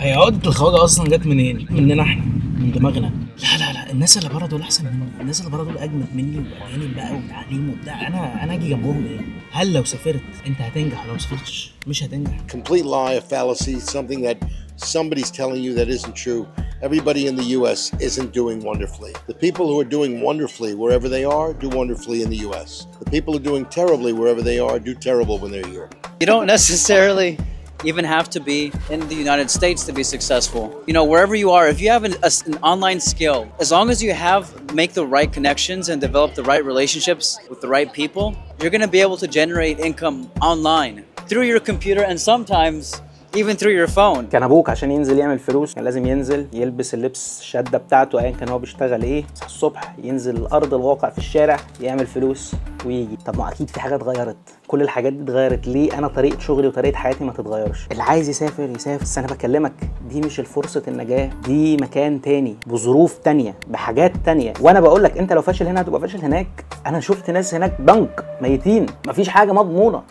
هي عقدة الخواجة أصلا جت منين؟ مننا احنا، من دماغنا. لا لا لا، الناس اللي بره دول أحسن مني، الناس اللي بره دول أجمد مني وأجانب بقى وتعليم وبتاع، أنا أجي جنبهم إيه؟ هل لو سافرت أنت هتنجح ولو ما سافرتش مش هتنجح؟ Complete lie, a fallacy, something that somebody's telling you that isn't true. Everybody in the US isn't doing wonderfully. The people who are doing wonderfully wherever they are do wonderfully in the US. The people who are doing terribly wherever they are do terrible when they're here. You don't necessarily even have to be in the United States to be successful. You know, wherever you are, if you have an online skill, as long as you make the right connections and develop the right relationships with the right people, you're going to be able to generate income online through your computer and sometimes even through your phone. كان ابوك عشان ينزل يعمل فلوس كان لازم ينزل يلبس اللبس الشده بتاعته ايا كان هو بيشتغل ايه، يصحى الصبح ينزل الارض الواقع في الشارع يعمل فلوس ويجي. طب ما اكيد في حاجه اتغيرت، كل الحاجات دي اتغيرت، ليه انا طريقه شغلي وطريقه حياتي ما تتغيرش؟ اللي عايز يسافر يسافر، بس انا بكلمك دي مش الفرصه النجاه، دي مكان تاني بظروف تانيه بحاجات تانيه. وانا بقول لك انت لو فاشل هنا هتبقى فاشل هناك. انا شفت ناس هناك بنك ميتين، مفيش حاجه مضمونه.